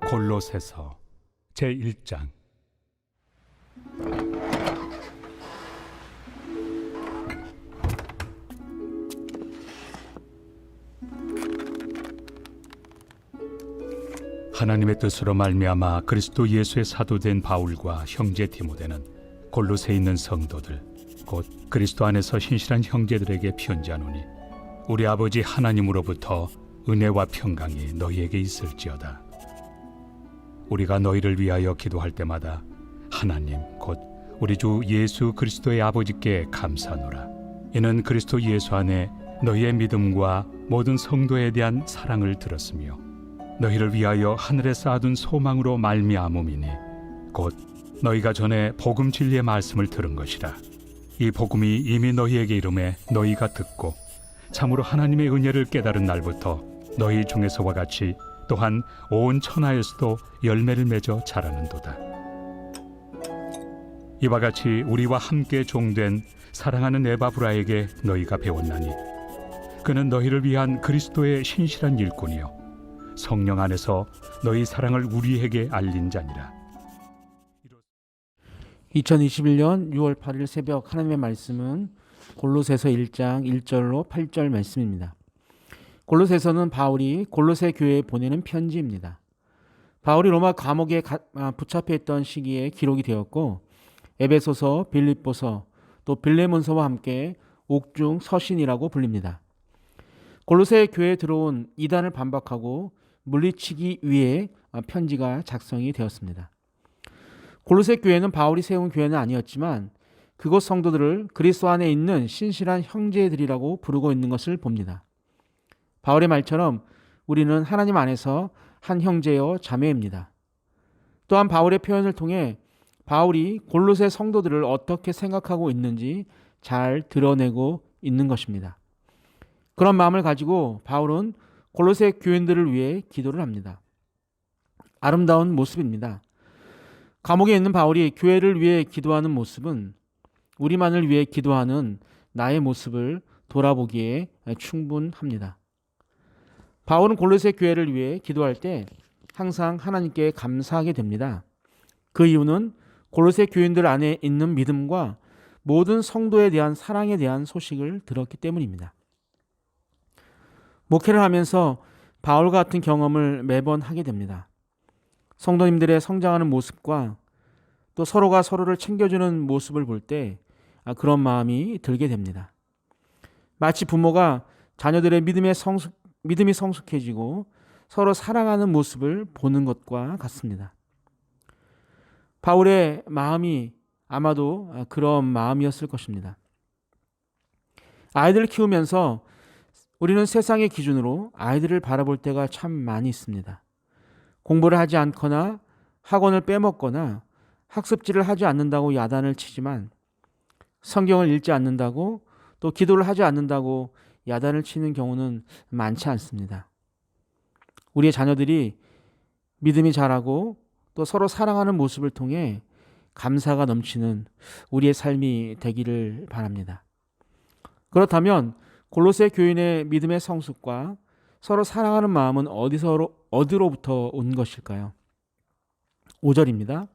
골로새서 제1장. 하나님의 뜻으로 말미암아 그리스도 예수의 사도된 바울과 형제 디모데는 골로새에 있는 성도들 곧 그리스도 안에서 신실한 형제들에게 편지하노니, 우리 아버지 하나님으로부터 은혜와 평강이 너희에게 있을지어다. 우리가 너희를 위하여 기도할 때마다 하나님 곧 우리 주 예수 그리스도의 아버지께 감사하노라. 이는 그리스도 예수 안에 너희의 믿음과 모든 성도에 대한 사랑을 들었으며 너희를 위하여 하늘에 쌓아둔 소망으로 말미암음이니, 곧 너희가 전에 복음 진리의 말씀을 들은 것이라. 이 복음이 이미 너희에게 이름에 너희가 듣고 참으로 하나님의 은혜를 깨달은 날부터 너희 중에서와 같이 또한 온 천하에서도 열매를 맺어 자라는도다. 이와 같이 우리와 함께 종된 사랑하는 에바브라에게 너희가 배웠나니, 그는 너희를 위한 그리스도의 신실한 일꾼이요 성령 안에서 너희 사랑을 우리에게 알린 자니라. 2021년 6월 8일 새벽 하나님의 말씀은 골로새서 1장 1절로 8절 말씀입니다. 골로새서는 바울이 골로새 교회에 보내는 편지입니다. 바울이 로마 감옥에 붙잡혀 있던 시기에 기록이 되었고, 에베소서, 빌립보서, 또 빌레몬서와 함께 옥중 서신이라고 불립니다. 골로새 교회에 들어온 이단을 반박하고 물리치기 위해 편지가 작성이 되었습니다. 골로새 교회는 바울이 세운 교회는 아니었지만 그곳 성도들을 그리스도 안에 있는 신실한 형제들이라고 부르고 있는 것을 봅니다. 바울의 말처럼 우리는 하나님 안에서 한 형제여 자매입니다. 또한 바울의 표현을 통해 바울이 골로새 성도들을 어떻게 생각하고 있는지 잘 드러내고 있는 것입니다. 그런 마음을 가지고 바울은 골로새 교인들을 위해 기도를 합니다. 아름다운 모습입니다. 감옥에 있는 바울이 교회를 위해 기도하는 모습은 우리만을 위해 기도하는 나의 모습을 돌아보기에 충분합니다. 바울은 골로새 교회를 위해 기도할 때 항상 하나님께 감사하게 됩니다. 그 이유는 골로새 교인들 안에 있는 믿음과 모든 성도에 대한 사랑에 대한 소식을 들었기 때문입니다. 목회를 하면서 바울 같은 경험을 매번 하게 됩니다. 성도님들의 성장하는 모습과 또 서로가 서로를 챙겨주는 모습을 볼 때 그런 마음이 들게 됩니다. 마치 부모가 자녀들의 믿음이 성숙해지고 서로 사랑하는 모습을 보는 것과 같습니다. 바울의 마음이 아마도 그런 마음이었을 것입니다. 아이들을 키우면서 우리는 세상의 기준으로 아이들을 바라볼 때가 참 많이 있습니다. 공부를 하지 않거나 학원을 빼먹거나 학습지를 하지 않는다고 야단을 치지만, 성경을 읽지 않는다고 또 기도를 하지 않는다고 야단을 치는 경우는 많지 않습니다. 우리의 자녀들이 믿음이 자라고 또 서로 사랑하는 모습을 통해 감사가 넘치는 우리의 삶이 되기를 바랍니다. 그렇다면 골로새 교인의 믿음의 성숙과 서로 사랑하는 마음은 어디로부터 온 것일까요? 5절입니다.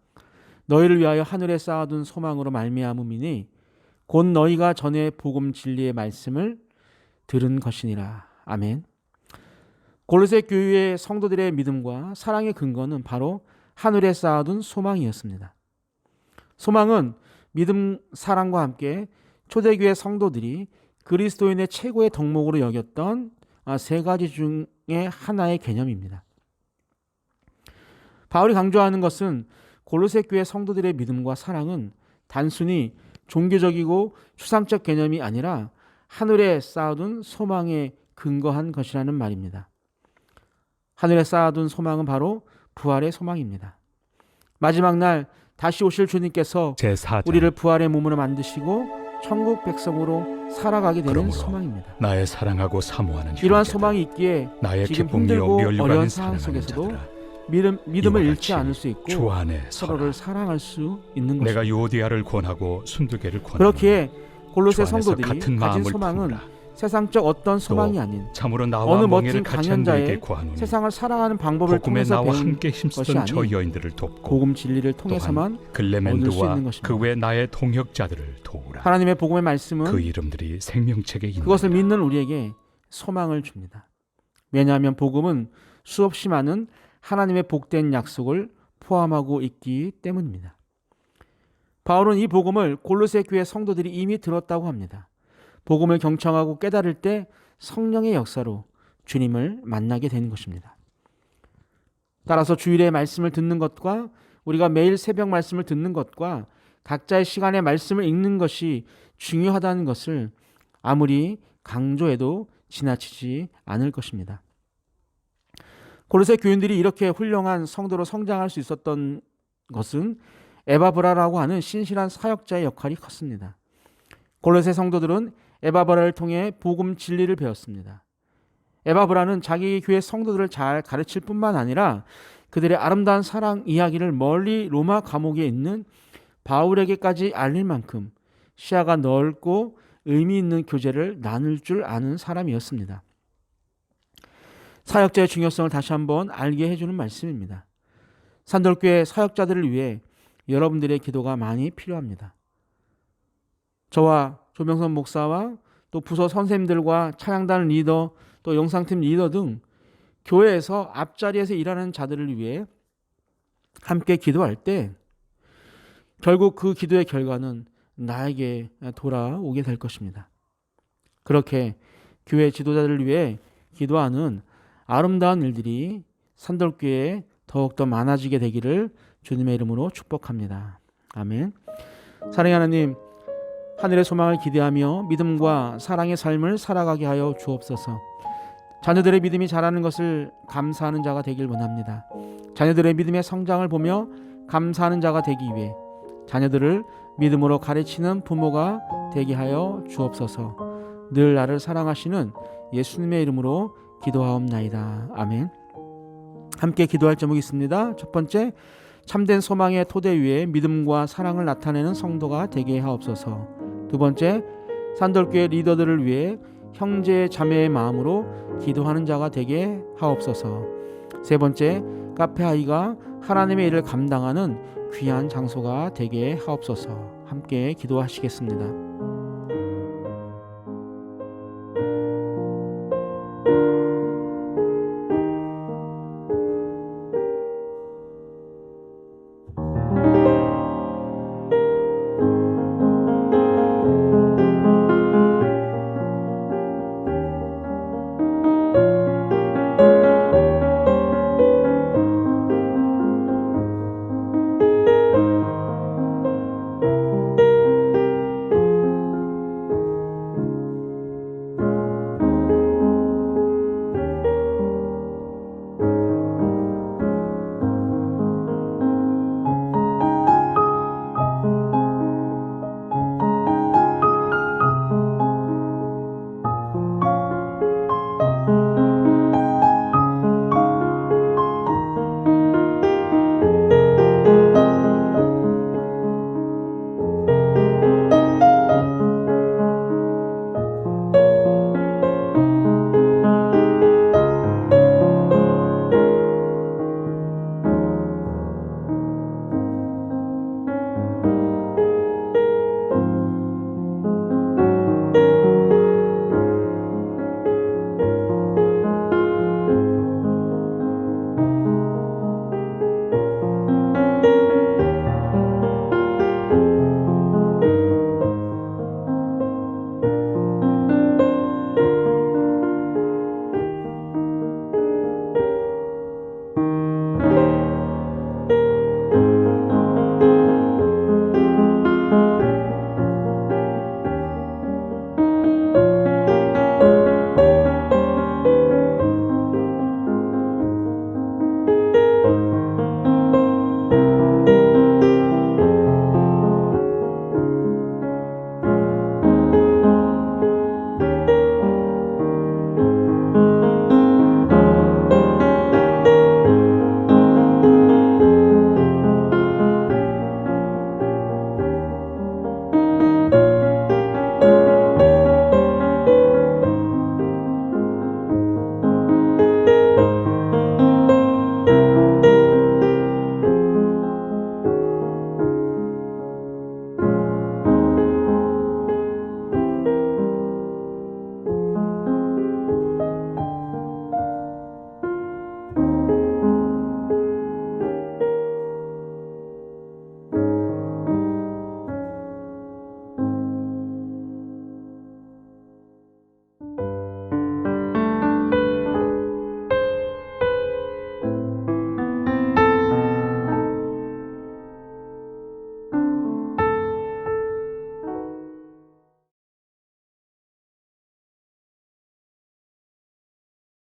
너희를 위하여 하늘에 쌓아둔 소망으로 말미암음이니 곧 너희가 전에 복음 진리의 말씀을 들은 것이니라. 아멘. 골로새 교회의 성도들의 믿음과 사랑의 근거는 바로 하늘에 쌓아둔 소망이었습니다. 소망은 믿음, 사랑과 함께 초대교회 성도들이 그리스도인의 최고의 덕목으로 여겼던 세 가지 중에 하나의 개념입니다. 바울이 강조하는 것은 골로새 교회 성도들의 믿음과 사랑은 단순히 종교적이고 추상적 개념이 아니라 하늘에 쌓아둔 소망에 근거한 것이라는 말입니다. 하늘에 쌓아둔 소망은 바로 부활의 소망입니다. 마지막 날 다시 오실 주님께서 제4장. 우리를 부활의 몸으로 만드시고 천국 백성으로 살아가게 되는 소망입니다. 나의 사랑하고 사모하는 이러한 형제들, 소망이 있기에 나의 지금 기쁨이요 힘들고 면류관인 어려운 상황 사랑하는 속에서도 자들아, 믿음을 이와 잃지 같이 않을 수 있고 주 안에 서로를 서라. 사랑할 수 있는 것입니다. 내가 유오디아를 권하고 순두개를 권하노니 그렇기에 골로새 주 안에서 성도들이 같은 가진 마음을 소망은 품으라. 세상적 어떤 소망이 아닌 참으로 나와 어느 멍에를 멋진 같이 한 강연자의 너에게 구하노니 세상을 살아가는 방법을 복음에 통해서 나와 배운 함께 것이 힘쓰던 저 아닌 여인들을 돕고 복음 진리를 또한 통해서만 얻을 수 글레멘드와 있는 것입니다. 그 외 나의 동역자들을 도우라. 하나님의 복음의 말씀은 그 이름들이 생명책에 있는 그것을 믿는 우리에게 소망을 줍니다. 왜냐하면 복음은 수없이 많은 하나님의 복된 약속을 포함하고 있기 때문입니다. 바울은 이 복음을 골로새 교회 성도들이 이미 들었다고 합니다. 복음을 경청하고 깨달을 때 성령의 역사로 주님을 만나게 되는 것입니다. 따라서 주일에 말씀을 듣는 것과 우리가 매일 새벽 말씀을 듣는 것과 각자의 시간에 말씀을 읽는 것이 중요하다는 것을 아무리 강조해도 지나치지 않을 것입니다. 골로새 교인들이 이렇게 훌륭한 성도로 성장할 수 있었던 것은 에바브라라고 하는 신실한 사역자의 역할이 컸습니다. 골로새 성도들은 에바브라를 통해 복음 진리를 배웠습니다. 에바브라는 자기 교회 성도들을 잘 가르칠 뿐만 아니라 그들의 아름다운 사랑 이야기를 멀리 로마 감옥에 있는 바울에게까지 알릴 만큼 시야가 넓고 의미 있는 교제를 나눌 줄 아는 사람이었습니다. 사역자의 중요성을 다시 한번 알게 해주는 말씀입니다. 산돌교회 사역자들을 위해 여러분들의 기도가 많이 필요합니다. 저와 조명선 목사와 또 부서 선생님들과 찬양단 리더 또 영상팀 리더 등 교회에서 앞자리에서 일하는 자들을 위해 함께 기도할 때 결국 그 기도의 결과는 나에게 돌아오게 될 것입니다. 그렇게 교회 지도자들을 위해 기도하는 아름다운 일들이 산돌교회에 더욱더 많아지게 되기를 주님의 이름으로 축복합니다. 아멘. 사랑의 하나님, 하늘의 소망을 기대하며 믿음과 사랑의 삶을 살아가게 하여 주옵소서. 자녀들의 믿음이 자라는 것을 감사하는 자가 되길 원합니다. 자녀들의 믿음의 성장을 보며 감사하는 자가 되기 위해 자녀들을 믿음으로 가르치는 부모가 되게 하여 주옵소서. 늘 나를 사랑하시는 예수님의 이름으로 기도하옵나이다. 아멘. 함께 기도할 제목이 있습니다. 첫 번째, 참된 소망의 토대 위에 믿음과 사랑을 나타내는 성도가 되게 하옵소서. 두 번째, 산돌교회 리더들을 위해 형제 자매의 마음으로 기도하는 자가 되게 하옵소서. 세 번째, 카페아이가 하나님의 일을 감당하는 귀한 장소가 되게 하옵소서. 함께 기도하시겠습니다.